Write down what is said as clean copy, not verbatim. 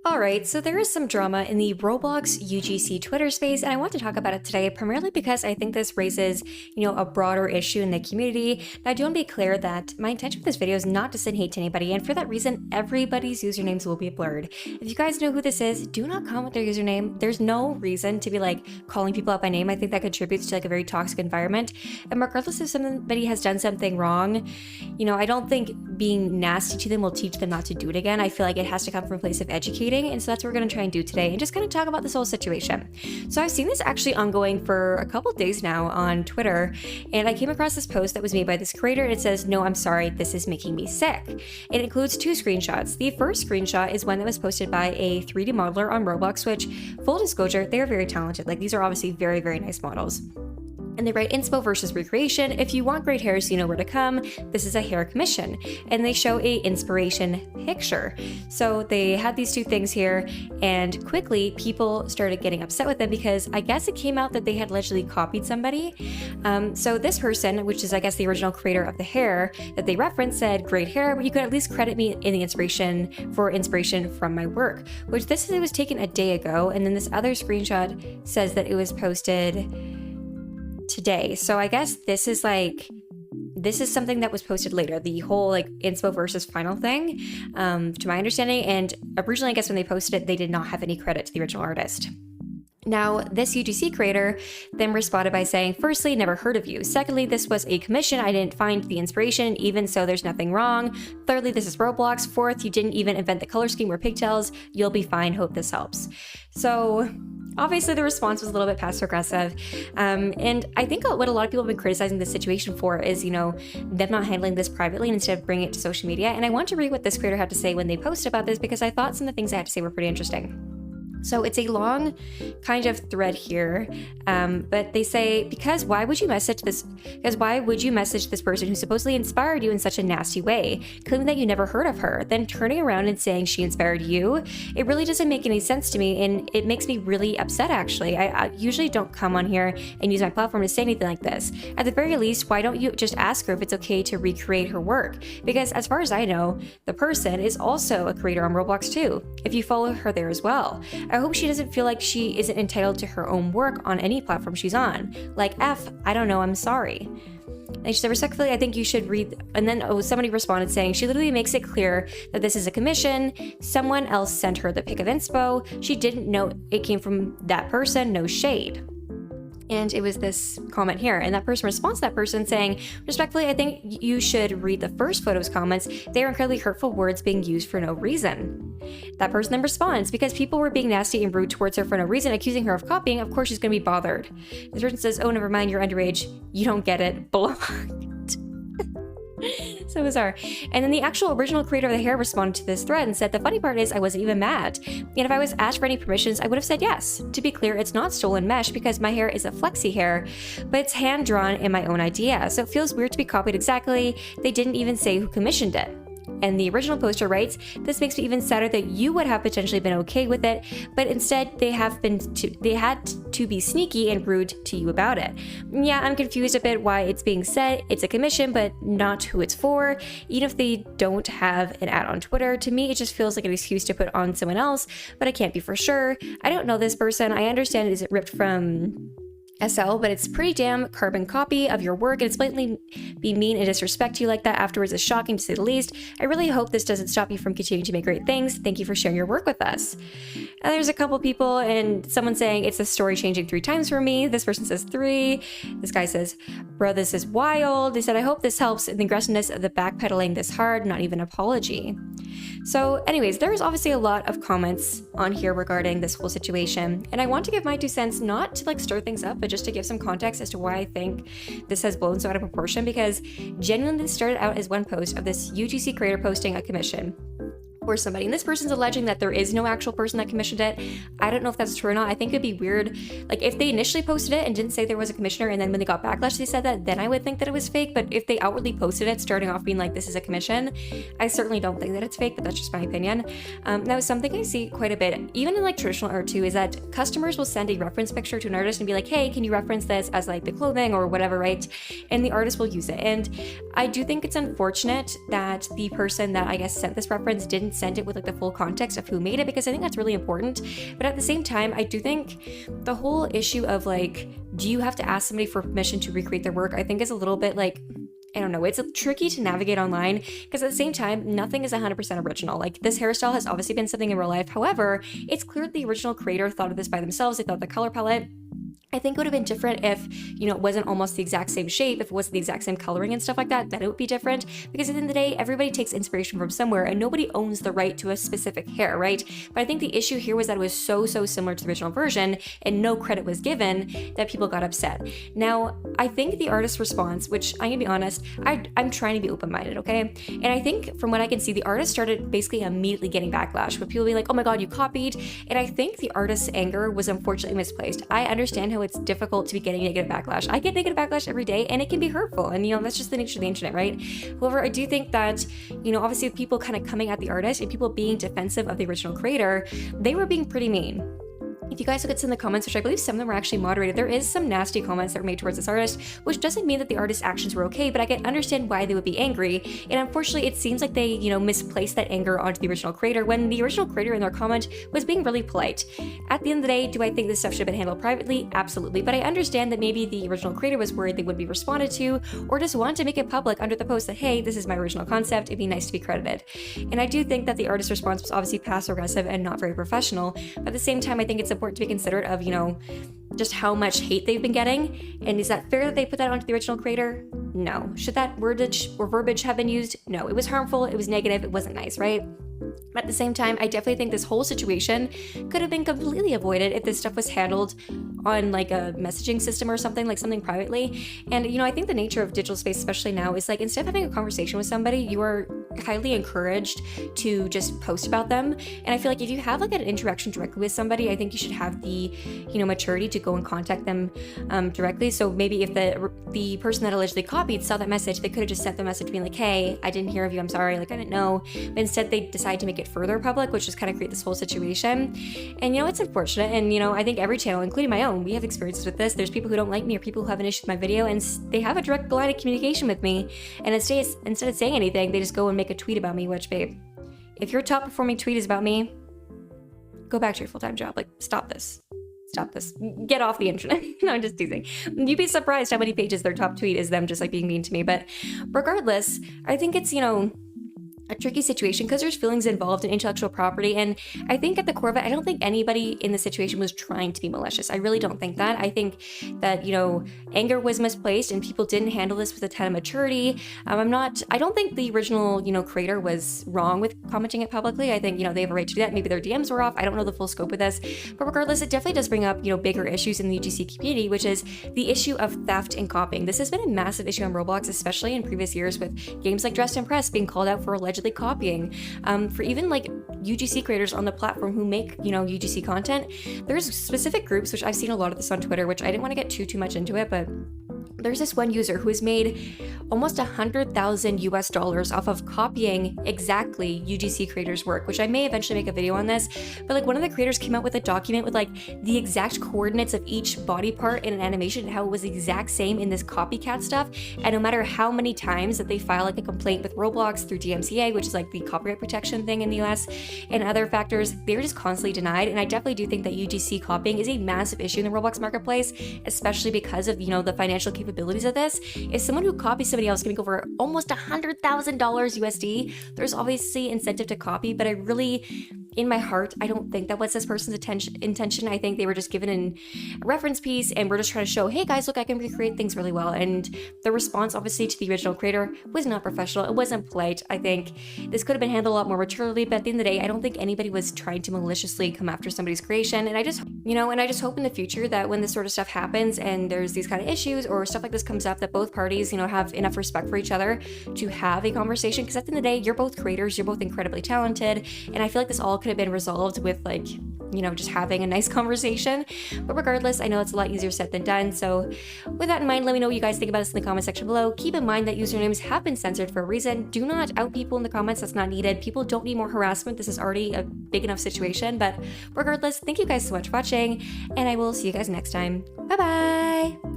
Alright, so there is some drama in the Roblox UGC Twitter space, and I want to talk about it today primarily because I think this raises, a broader issue in the community. Now, I do want to be clear that my intention with this video is not to send hate to anybody, and for that reason, everybody's usernames will be blurred. If you guys know who this is, do not comment their username. There's no reason to be calling people out by name. I think that contributes to a very toxic environment. And regardless if somebody has done something wrong, I don't think being nasty to them will teach them not to do it again. I feel like it has to come from a place of educating. And so that's what we're going to try and do today and just kind of talk about this whole situation. So I've seen this actually ongoing for a couple days now on Twitter, and I came across this post that was made by this creator. It says, "No, I'm sorry, this is making me sick." It includes two screenshots. The first screenshot is one that was posted by a 3D modeler on Roblox, which, full disclosure, they are very talented. These are obviously very, very nice models. And they write inspo versus recreation. If you want great hair so you know where to come, this is a hair commission. And they show a inspiration picture. So they had these two things here, and quickly people started getting upset with them because I guess it came out that they had allegedly copied somebody. So this person, which is I guess the original creator of the hair that they referenced, said, "Great hair, but you could at least credit me in the inspiration from my work," which it was taken a day ago. And then this other screenshot says that it was posted today. So I guess this is something that was posted later, the whole inspo versus final thing, to my understanding. And originally, I guess when they posted it, they did not have any credit to the original artist. Now, this UGC creator then responded by saying, "Firstly, never heard of you. Secondly, this was a commission. I didn't find the inspiration. Even so, there's nothing wrong. Thirdly, this is Roblox. Fourth, you didn't even invent the color scheme or pigtails. You'll be fine. Hope this helps." So obviously the response was a little bit passive aggressive. And I think what a lot of people have been criticizing this situation for is, them not handling this privately and instead of bringing it to social media. And I want to read what this creator had to say when they posted about this because I thought some of the things they had to say were pretty interesting. So it's a long kind of thread here, but they say, because why would you message this person who supposedly inspired you in such a nasty way, claiming that you never heard of her, then turning around and saying she inspired you? It really doesn't make any sense to me, and it makes me really upset, actually. I usually don't come on here and use my platform to say anything like this. At the very least, why don't you just ask her if it's okay to recreate her work? Because as far as I know, the person is also a creator on Roblox too, if you follow her there as well. I hope she doesn't feel like she isn't entitled to her own work on any platform she's on. I don't know, I'm sorry. And she said, "Respectfully, I think you should read." And then somebody responded saying, "She literally makes it clear that this is a commission. Someone else sent her the pic of inspo. She didn't know it came from that person, no shade." And it was this comment here, and that person responds to that person saying, "Respectfully, I think you should read the first photo's comments. They are incredibly hurtful words being used for no reason." That person then responds, "Because people were being nasty and rude towards her for no reason, accusing her of copying, of course she's going to be bothered." This person says, "Oh, never mind, you're underage. You don't get it. Blocked." So bizarre. And then the actual original creator of the hair responded to this thread and said, "The funny part is I wasn't even mad. And if I was asked for any permissions, I would have said yes. To be clear, it's not stolen mesh because my hair is a flexi hair, but it's hand-drawn in my own idea. So it feels weird to be copied exactly. They didn't even say who commissioned it." And the original poster writes, "This makes me even sadder that you would have potentially been okay with it, but instead they had to be sneaky and rude to you about it. Yeah, I'm confused a bit why it's being said it's a commission, but not who it's for. Even if they don't have an ad on Twitter, to me it just feels like an excuse to put on someone else, but I can't be for sure. I don't know this person. I understand it isn't ripped from SL, but it's pretty damn carbon copy of your work, and it's blatantly be mean and disrespect you like that afterwards is shocking to say the least. I really hope this doesn't stop you from continuing to make great things. Thank you for sharing your work with us." And there's a couple people, and someone saying, "It's the story changing 3 times for me." This person says 3. This guy says, "Bro, this is wild." They said, "I hope this helps in the aggressiveness of the backpedaling this hard, not even apology." So anyways, there's obviously a lot of comments on here regarding this whole situation, and I want to give my 2 cents, not to stir things up, but just to give some context as to why I think this has blown so out of proportion, because genuinely this started out as one post of this UGC creator posting a commission for somebody, and this person's alleging that there is no actual person that commissioned it. I don't know if that's true or not. I think it'd be weird, if they initially posted it and didn't say there was a commissioner, and then when they got backlash they said that, then I would think that it was fake. But if they outwardly posted it starting off being this is a commission, I certainly don't think that it's fake, but that's just my opinion. Now, something I see quite a bit, even in traditional art too, is that customers will send a reference picture to an artist and be like, "Hey, can you reference this as the clothing or whatever," right? And the artist will use it. And I do think it's unfortunate that the person that I guess sent this reference didn't send it with like the full context of who made it, because I think that's really important. But at the same time, I do think the whole issue of like, do you have to ask somebody for permission to recreate their work, I think is a little bit like, I don't know, it's tricky to navigate online, because at the same time, nothing is 100% original. Like, this hairstyle has obviously been something in real life. However, it's clear that the original creator thought of this by themselves. They thought of the color palette. I think it would have been different if, it wasn't almost the exact same shape, if it wasn't the exact same coloring and stuff like that, then it would be different. Because at the end of the day, everybody takes inspiration from somewhere and nobody owns the right to a specific hair, right? But I think the issue here was that it was so similar to the original version and no credit was given that people got upset. Now, I think the artist's response, which I'm gonna be honest, I'm trying to be open-minded, okay? And I think from what I can see, the artist started basically immediately getting backlash with people being like, oh my God, you copied. And I think the artist's anger was unfortunately misplaced. I understand how it's difficult to be getting negative backlash. I get negative backlash every day and it can be hurtful, and that's just the nature of the internet, right? However, I do think that, obviously with people kind of coming at the artist and people being defensive of the original creator, they were being pretty mean. If you guys look at some of the comments, which I believe some of them were actually moderated, there is some nasty comments that were made towards this artist, which doesn't mean that the artist's actions were okay, but I can understand why they would be angry. And unfortunately, it seems like they, misplaced that anger onto the original creator when the original creator in their comment was being really polite. At the end of the day, do I think this stuff should have been handled privately? Absolutely. But I understand that maybe the original creator was worried they would be responded to, or just wanted to make it public under the post that, hey, this is my original concept, it'd be nice to be credited. And I do think that the artist's response was obviously passive-aggressive and not very professional. But at the same time, I think it's important to be considerate of, just how much hate they've been getting. And is that fair that they put that onto the original creator? No. Should that wordage or verbiage have been used? No. It was harmful, it was negative, it wasn't nice, right? But at the same time, I definitely think this whole situation could have been completely avoided if this stuff was handled on like a messaging system or something, like something privately. And I think the nature of digital space, especially now, is like, instead of having a conversation with somebody, you are highly encouraged to just post about them. And I feel like if you have like an interaction directly with somebody, I think you should have the maturity to go and contact them directly. So maybe if the person that allegedly copied saw that message, they could have just sent the message being like, hey, I didn't hear of you, I'm sorry, like I didn't know. But instead they decided to make it further public, which just kind of create this whole situation. And it's unfortunate. And I think every channel, including my own, we have experiences with this. There's people who don't like me or people who have an issue with my video and they have a direct line of communication with me. And instead of saying anything, they just go and make a tweet about me, which, babe, if your top performing tweet is about me, go back to your full-time job. Like, stop this. Stop this. Get off the internet. No, I'm just teasing. You'd be surprised how many pages their top tweet is them just like being mean to me. But regardless, I think it's, a tricky situation because there's feelings involved in intellectual property. And I think at the core of it, I don't think anybody in the situation was trying to be malicious. I really don't think that. I think that, anger was misplaced and people didn't handle this with a ton of maturity. I don't think the original, creator was wrong with commenting it publicly. I think, they have a right to do that. Maybe their DMs were off. I don't know the full scope of this, but regardless, it definitely does bring up, bigger issues in the UGC community, which is the issue of theft and copying. This has been a massive issue on Roblox, especially in previous years with games like Dressed and Pressed being called out for allegedly copying. For even like UGC creators on the platform who make, UGC content, there's specific groups, which I've seen a lot of this on Twitter, which I didn't want to get too much into it, but there's this one user who has made almost $100,000 off of copying exactly UGC creators' work, which I may eventually make a video on this, but like one of the creators came out with a document with like the exact coordinates of each body part in an animation and how it was the exact same in this copycat stuff. And no matter how many times that they file like a complaint with Roblox through DMCA, which is like the copyright protection thing in the US, and other factors, they're just constantly denied. And I definitely do think that UGC copying is a massive issue in the Roblox marketplace, especially because of, the financial capabilities of this. If someone who copies somebody else can make over almost $100,000 USD, there's obviously incentive to copy, but I really, in my heart, I don't think that was this person's intention. I think they were just given a reference piece and we're just trying to show, hey guys, look, I can recreate things really well. And the response, obviously, to the original creator was not professional. It wasn't polite. I think this could have been handled a lot more maturely, but at the end of the day, I don't think anybody was trying to maliciously come after somebody's creation. And I just, and I just hope in the future that when this sort of stuff happens and there's these kind of issues or stuff like this comes up, that both parties, have enough respect for each other to have a conversation. Because at the end of the day, you're both creators, you're both incredibly talented. And I feel like this all could have been resolved with like, just having a nice conversation. But regardless, I know it's a lot easier said than done. So with that in mind, let me know what you guys think about this in the comment section below. Keep in mind that usernames have been censored for a reason. Do not out people in the comments. That's not needed. People don't need more harassment. This is already a big enough situation. But regardless, thank you guys so much for watching, and I will see you guys next time. Bye bye.